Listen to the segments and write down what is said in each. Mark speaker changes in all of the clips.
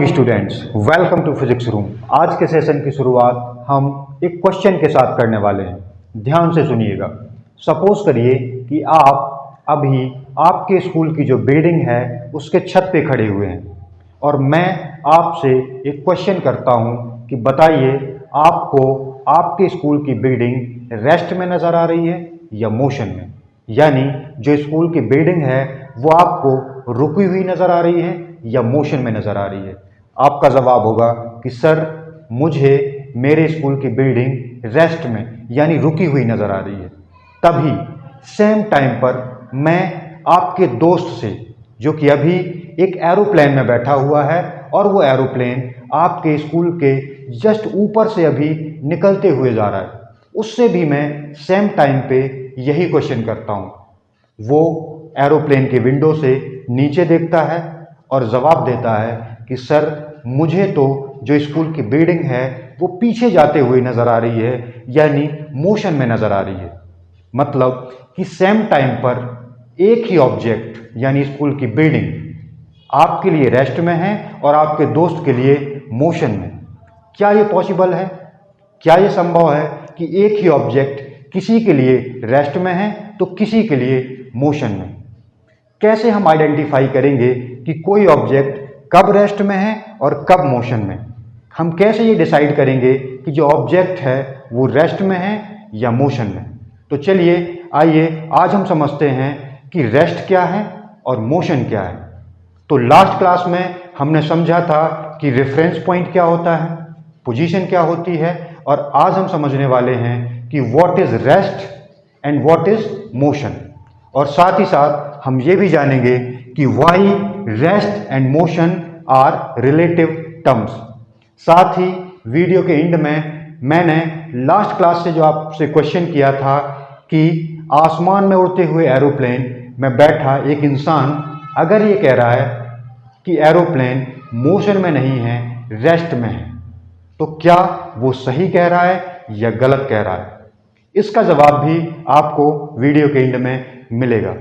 Speaker 1: Morning students, welcome to physics room. आज के session की शुरुआत हम एक क्वेश्चन के साथ करने वाले हैं। ध्यान से सुनिएगा। सपोज करिए कि आप अभी आपके स्कूल की जो बिल्डिंग है उसके छत पे खड़े हुए हैं और मैं आपसे एक क्वेश्चन करता हूं कि बताइए आपको आपके स्कूल की बिल्डिंग रेस्ट में नज़र आ रही है या मोशन में। यानी जो स्कूल की बिल्डिंग है वो आपको रुकी हुई नज़र आ रही है या मोशन में नज़र आ रही है। आपका जवाब होगा कि सर मुझे मेरे स्कूल की बिल्डिंग रेस्ट में यानी रुकी हुई नज़र आ रही है। तभी सेम टाइम पर मैं आपके दोस्त से, जो कि अभी एक एरोप्लेन में बैठा हुआ है और वो एरोप्लेन आपके स्कूल के जस्ट ऊपर से अभी निकलते हुए जा रहा है, उससे भी मैं सेम टाइम पे यही क्वेश्चन करता हूँ। वो एरोप्लेन की विंडो से नीचे देखता है और जवाब देता है कि सर मुझे तो जो स्कूल की बिल्डिंग है वो पीछे जाते हुए नज़र आ रही है यानी मोशन में नज़र आ रही है। मतलब कि सेम टाइम पर एक ही ऑब्जेक्ट यानी स्कूल की बिल्डिंग आपके लिए रेस्ट में है और आपके दोस्त के लिए मोशन में। क्या ये पॉसिबल है? क्या ये संभव है कि एक ही ऑब्जेक्ट किसी के लिए रेस्ट में है तो किसी के लिए मोशन में? कैसे हम आइडेंटिफाई करेंगे कि कोई ऑब्जेक्ट कब रेस्ट में है और कब मोशन में? हम कैसे ये डिसाइड करेंगे कि जो ऑब्जेक्ट है वो रेस्ट में है या मोशन में? तो चलिए आइए आज हम समझते हैं कि रेस्ट क्या है और मोशन क्या है। तो लास्ट क्लास में हमने समझा था कि रेफरेंस पॉइंट क्या होता है, पोजीशन क्या होती है, और आज हम समझने वाले हैं कि what is rest and what is motion. और साथ ही साथ हम ये भी जानेंगे कि why rest and motion are relative terms. साथ ही वीडियो के एंड में मैंने लास्ट क्लास से जो आपसे क्वेश्चन किया था कि आसमान में उड़ते हुए एरोप्लेन में बैठा एक इंसान अगर ये कह रहा है कि एरोप्लेन मोशन में नहीं है, रेस्ट में है, तो क्या वो सही कह रहा है या गलत कह रहा है? इसका जवाब भी आपको वीडियो के एंड में मिलेगा।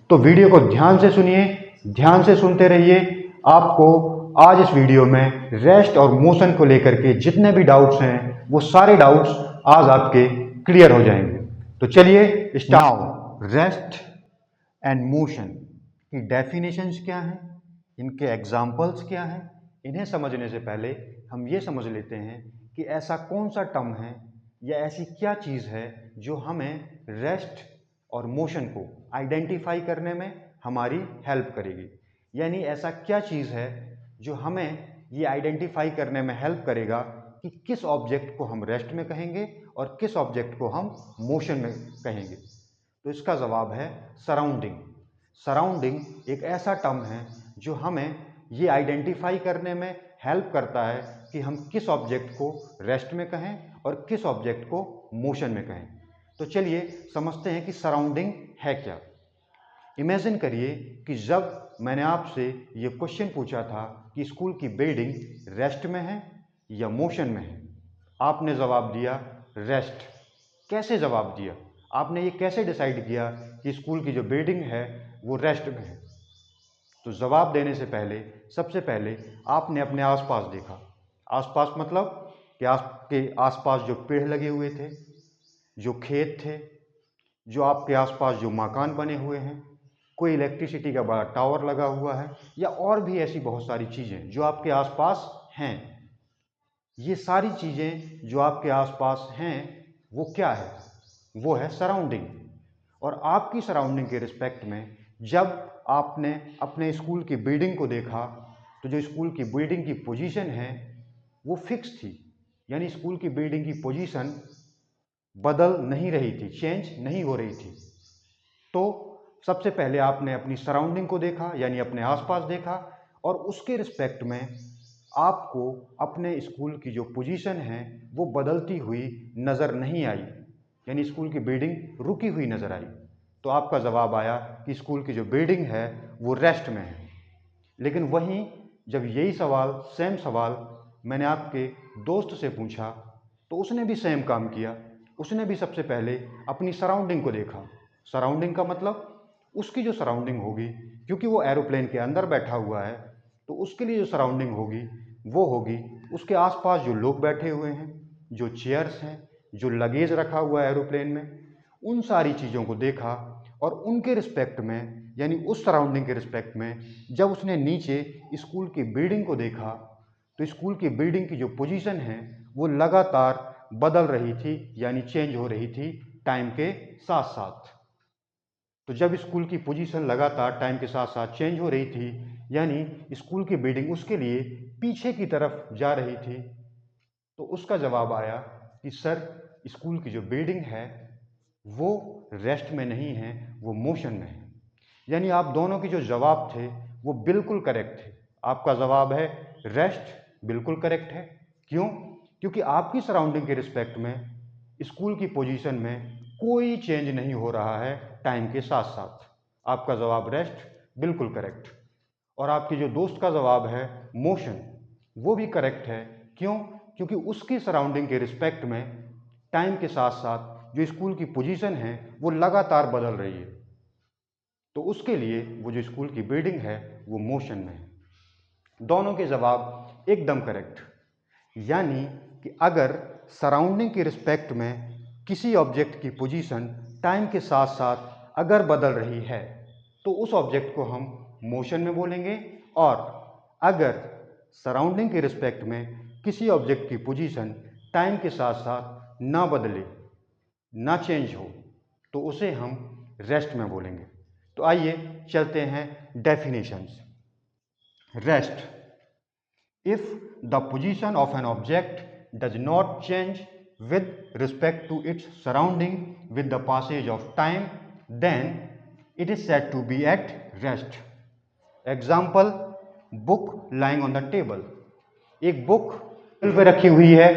Speaker 1: तो वीडियो को ध्यान से सुनिए, ध्यान से सुनते रहिए। आपको आज इस वीडियो में रेस्ट और मोशन को लेकर के जितने भी डाउट्स हैं वो सारे डाउट्स आज आपके क्लियर हो जाएंगे। तो चलिए स्टार्ट। रेस्ट एंड मोशन की डेफिनेशंस क्या हैं, इनके एग्जाम्पल्स क्या हैं, इन्हें समझने से पहले हम ये समझ लेते हैं कि ऐसा कौन सा टर्म है या ऐसी क्या चीज़ है जो हमें रेस्ट और मोशन को आइडेंटिफाई करने में हमारी हेल्प करेगी। यानी ऐसा क्या चीज़ है जो हमें ये आइडेंटिफाई करने में हेल्प करेगा कि किस ऑब्जेक्ट को हम रेस्ट में कहेंगे और किस ऑब्जेक्ट को हम मोशन में कहेंगे। तो इसका जवाब है सराउंडिंग। सराउंडिंग एक ऐसा टर्म है जो हमें ये आइडेंटिफाई करने में हेल्प करता है कि हम किस ऑब्जेक्ट को रेस्ट में कहें और किस ऑब्जेक्ट को मोशन में कहें। तो चलिए समझते हैं कि सराउंडिंग है क्या। इमेजिन करिए कि जब मैंने आपसे ये क्वेश्चन पूछा था कि स्कूल की बिल्डिंग रेस्ट में है या मोशन में है, आपने जवाब दिया रेस्ट। कैसे जवाब दिया? आपने ये कैसे डिसाइड किया कि स्कूल की जो बिल्डिंग है वो रेस्ट में है? तो जवाब देने से पहले सबसे पहले आपने अपने आसपास देखा। आसपास मतलब कि आपके आसपास जो पेड़ लगे हुए थे, जो खेत थे, जो आपके आसपास जो मकान बने हुए हैं, कोई इलेक्ट्रिसिटी का बड़ा टावर लगा हुआ है या और भी ऐसी बहुत सारी चीज़ें जो आपके आसपास हैं। ये सारी चीज़ें जो आपके आसपास हैं वो क्या है? वो है सराउंडिंग। और आपकी सराउंडिंग के रिस्पेक्ट में जब आपने अपने स्कूल की बिल्डिंग को देखा तो जो स्कूल की बिल्डिंग की पोजीशन है वो फिक्स थी। यानी स्कूल की बिल्डिंग की पोजीशन बदल नहीं रही थी, चेंज नहीं हो रही थी। तो सबसे पहले आपने अपनी सराउंडिंग को देखा यानी अपने आसपास देखा और उसके रिस्पेक्ट में आपको अपने स्कूल की जो पोजीशन है वो बदलती हुई नज़र नहीं आई, यानी स्कूल की बिल्डिंग रुकी हुई नज़र आई। तो आपका जवाब आया कि स्कूल की जो बिल्डिंग है वो रेस्ट में है। लेकिन वहीं जब यही सवाल, सेम सवाल मैंने आपके दोस्त से पूछा तो उसने भी सेम काम किया। उसने भी सबसे पहले अपनी सराउंडिंग को देखा। सराउंडिंग का मतलब उसकी जो सराउंडिंग होगी, क्योंकि वो एरोप्लेन के अंदर बैठा हुआ है तो उसके लिए जो सराउंडिंग होगी वो होगी उसके आसपास जो लोग बैठे हुए हैं, जो चेयर्स हैं, जो लगेज रखा हुआ है एरोप्लेन में, उन सारी चीज़ों को देखा और उनके रिस्पेक्ट में, यानी उस सराउंडिंग के रिस्पेक्ट में जब उसने नीचे स्कूल की बिल्डिंग को देखा तो स्कूल की बिल्डिंग की जो पोजीशन है वो लगातार बदल रही थी, यानी चेंज हो रही थी टाइम के साथ साथ। तो जब स्कूल की पोजीशन लगातार टाइम के साथ साथ चेंज हो रही थी, यानी स्कूल की बिल्डिंग उसके लिए पीछे की तरफ जा रही थी, तो उसका जवाब आया कि सर स्कूल की जो बिल्डिंग है वो रेस्ट में नहीं है, वो मोशन में है। यानी आप दोनों के जो जवाब थे वो बिल्कुल करेक्ट थे। आपका जवाब है रेस्ट, बिल्कुल करेक्ट है। क्यों? क्योंकि आपकी सराउंडिंग के रिस्पेक्ट में स्कूल की पोजीशन में कोई चेंज नहीं हो रहा है टाइम के साथ साथ। आपका जवाब रेस्ट, बिल्कुल करेक्ट। और आपके जो दोस्त का जवाब है मोशन, वो भी करेक्ट है। क्यों? क्योंकि उसकी सराउंडिंग के रिस्पेक्ट में टाइम के साथ साथ जो स्कूल की पोजीशन है वो लगातार बदल रही है, तो उसके लिए वो जो स्कूल की बिल्डिंग है वो मोशन में है। दोनों के जवाब एकदम करेक्ट। यानी कि अगर सराउंडिंग के रिस्पेक्ट में किसी ऑब्जेक्ट की पोजीशन टाइम के साथ साथ अगर बदल रही है तो उस ऑब्जेक्ट को हम मोशन में बोलेंगे, और अगर सराउंडिंग के रिस्पेक्ट में किसी ऑब्जेक्ट की पोजीशन टाइम के साथ साथ ना बदले, ना चेंज हो, तो उसे हम रेस्ट में बोलेंगे। तो आइए चलते हैं definitions. Rest, if the position of an object does not change with respect to its surrounding with the passage of time, then it is said to be at rest. Example, book lying on the table. एक book table पे रखी हुई है,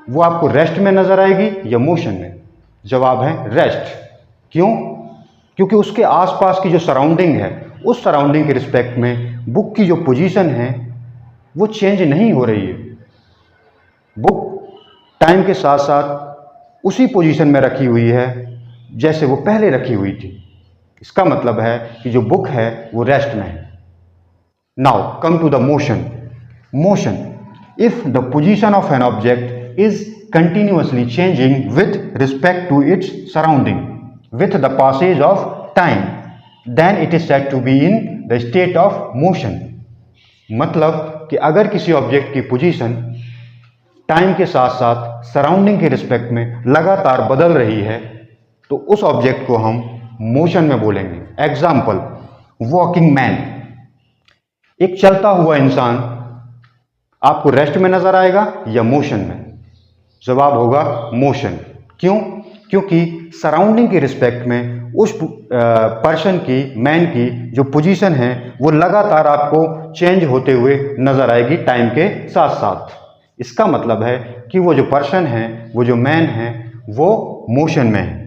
Speaker 1: वो आपको rest में नजर आएगी या मोशन में? जवाब है रेस्ट। क्यों? क्योंकि उसके आसपास की जो सराउंडिंग है उस सराउंडिंग के रिस्पेक्ट में बुक की जो पोजीशन है वो चेंज नहीं हो रही है। बुक टाइम के साथ साथ उसी पोजीशन में रखी हुई है जैसे वो पहले रखी हुई थी। इसका मतलब है कि जो बुक है वो रेस्ट में है। Now come to the motion. Motion, if the position of an object is continuously changing with respect to its surrounding with the passage of time, then it is said to be in the state of motion. मतलब कि अगर किसी object की position time के साथ साथ surrounding के respect में लगातार बदल रही है तो उस ऑब्जेक्ट को हम मोशन में बोलेंगे। Example, walking man. एक चलता हुआ इंसान आपको रेस्ट में नजर आएगा या मोशन में? जवाब होगा मोशन। क्यों? क्योंकि सराउंडिंग के रिस्पेक्ट में उस पर्सन की, मैन की जो पोजीशन है वो लगातार आपको चेंज होते हुए नजर आएगी टाइम के साथ साथ। इसका मतलब है कि वो जो पर्सन है, वो जो मैन है, वो मोशन में है।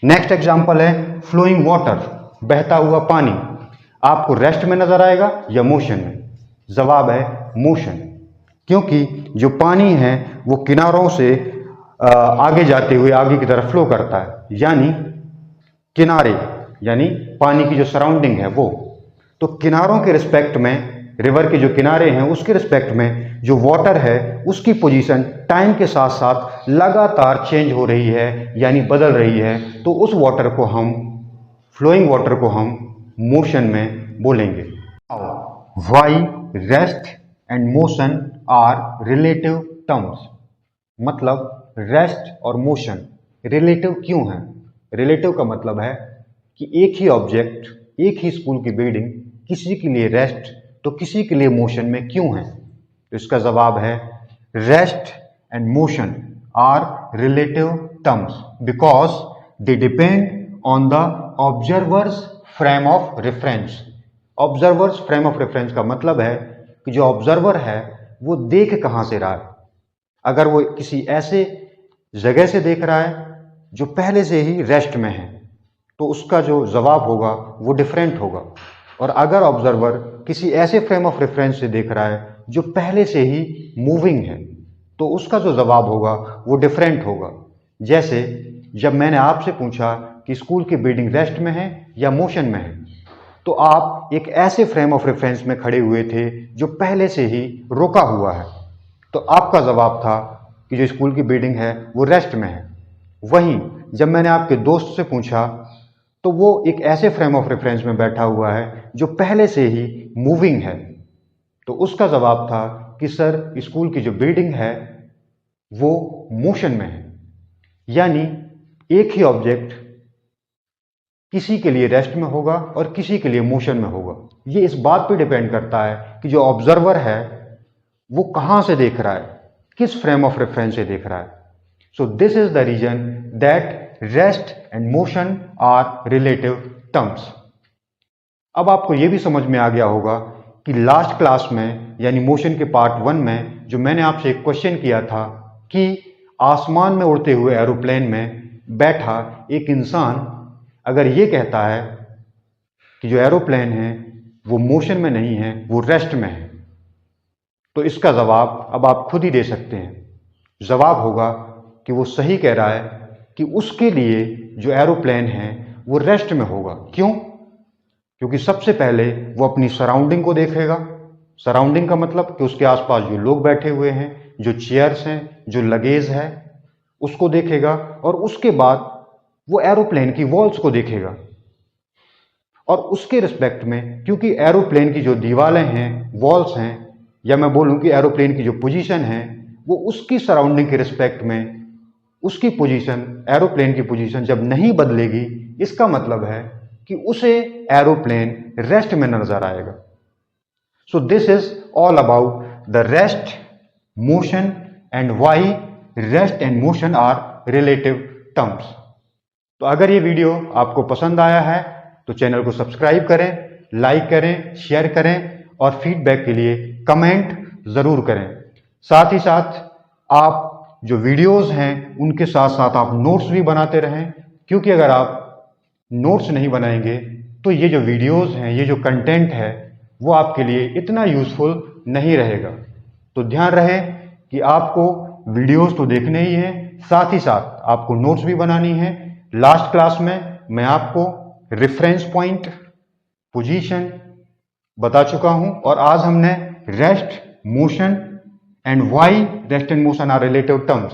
Speaker 1: नेक्स्ट एग्जांपल है फ्लोइंग वाटर, बहता हुआ पानी। आपको रेस्ट में नजर आएगा या मोशन में? जवाब है मोशन। क्योंकि जो पानी है वो किनारों से आगे जाते हुए आगे की तरफ फ्लो करता है, यानी किनारे, यानी पानी की जो सराउंडिंग है वो। तो किनारों के रिस्पेक्ट में, रिवर के जो किनारे हैं उसके रिस्पेक्ट में जो वाटर है उसकी पोजीशन टाइम के साथ साथ लगातार चेंज हो रही है, यानी बदल रही है। तो उस वाटर को हम, फ्लोइंग वाटर को हम मोशन में बोलेंगे। Why rest and motion are relative terms. मतलब रेस्ट और मोशन रिलेटिव क्यों है? रिलेटिव का मतलब है कि एक ही ऑब्जेक्ट, एक ही स्कूल की बिल्डिंग किसी के लिए रेस्ट तो किसी के लिए मोशन में क्यों है? तो इसका जवाब है rest and motion are relative terms because they depend on the observer's frame of reference. Observer's frame of reference का मतलब है कि जो ऑब्जर्वर है वो देख कहां से रहा है। अगर वो किसी ऐसे जगह से देख रहा है जो पहले से ही रेस्ट में है तो उसका जो जवाब होगा वो डिफरेंट होगा। और अगर ऑब्जर्वर किसी ऐसे फ्रेम ऑफ रेफरेंस से देख रहा है जो पहले से ही मूविंग है तो उसका जो जवाब होगा वो डिफरेंट होगा। जैसे जब मैंने आपसे पूछा कि स्कूल की बिल्डिंग रेस्ट में है या मोशन में है, तो आप एक ऐसे फ्रेम ऑफ रेफरेंस में खड़े हुए थे जो पहले से ही रोका हुआ है। तो आपका जवाब था कि जो स्कूल की बिल्डिंग है वो रेस्ट में है। वहीं जब मैंने आपके दोस्त से पूछा तो वो एक ऐसे फ्रेम ऑफ रेफरेंस में बैठा हुआ है जो पहले से ही मूविंग है। तो उसका जवाब था कि सर स्कूल की जो बिल्डिंग है वो मोशन में है। यानी एक ही ऑब्जेक्ट किसी के लिए रेस्ट में होगा और किसी के लिए मोशन में होगा। ये इस बात पे डिपेंड करता है कि जो ऑब्जर्वर है वो कहां से देख रहा है, किस फ्रेम ऑफ रेफरेंस से देख रहा है। So this is the reason that rest and motion are relative terms. अब आपको यह भी समझ में आ गया होगा कि लास्ट क्लास में यानी मोशन के पार्ट 1 में जो मैंने आपसे एक क्वेश्चन किया था कि आसमान में उड़ते हुए एरोप्लेन में बैठा एक इंसान अगर ये कहता है कि जो एरोप्लेन है वो मोशन में नहीं है, वो रेस्ट में है, तो इसका जवाब अब आप खुद ही दे सकते हैं। जवाब होगा कि वो सही कह रहा है कि उसके लिए जो एरोप्लेन है वो रेस्ट में होगा। क्यों? क्योंकि सबसे पहले वो अपनी सराउंडिंग को देखेगा। सराउंडिंग का मतलब कि उसके आसपास जो लोग बैठे हुए हैं, जो चेयर्स हैं, जो लगेज है, उसको देखेगा और उसके बाद वो एरोप्लेन की वॉल्स को देखेगा। और उसके रिस्पेक्ट में, क्योंकि एरोप्लेन की जो दीवारें हैं, वॉल्स हैं, या मैं बोलूं कि एरोप्लेन की जो पोजीशन है वो उसकी सराउंडिंग के रिस्पेक्ट में उसकी पोजीशन, एरोप्लेन की पोजीशन जब नहीं बदलेगी, इसका मतलब है कि उसे एरोप्लेन रेस्ट में नजर आएगा। So this is all about the rest, motion and why rest and motion are relative terms. तो अगर ये वीडियो आपको पसंद आया है तो चैनल को सब्सक्राइब करें, लाइक करें, शेयर करें और फीडबैक के लिए कमेंट जरूर करें। साथ ही साथ आप जो वीडियोस हैं उनके साथ साथ आप नोट्स भी बनाते रहें, क्योंकि अगर आप नोट्स नहीं बनाएंगे तो ये जो वीडियोस हैं, ये जो कंटेंट है वो आपके लिए इतना यूजफुल नहीं रहेगा। तो ध्यान रहे कि आपको वीडियोस तो देखने ही हैं, साथ ही साथ आपको नोट्स भी बनानी है। लास्ट क्लास में मैं आपको रेफरेंस पॉइंट, पोजीशन बता चुका हूं और आज हमने rest, motion and why rest and motion are relative terms,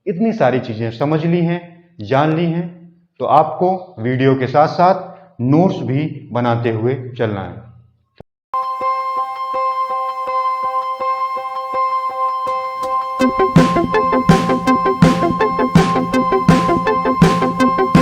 Speaker 1: इतनी सारी चीजें समझ ली हैं, जान ली हैं। तो आपको वीडियो के साथ साथ नोट्स भी बनाते हुए चलना है।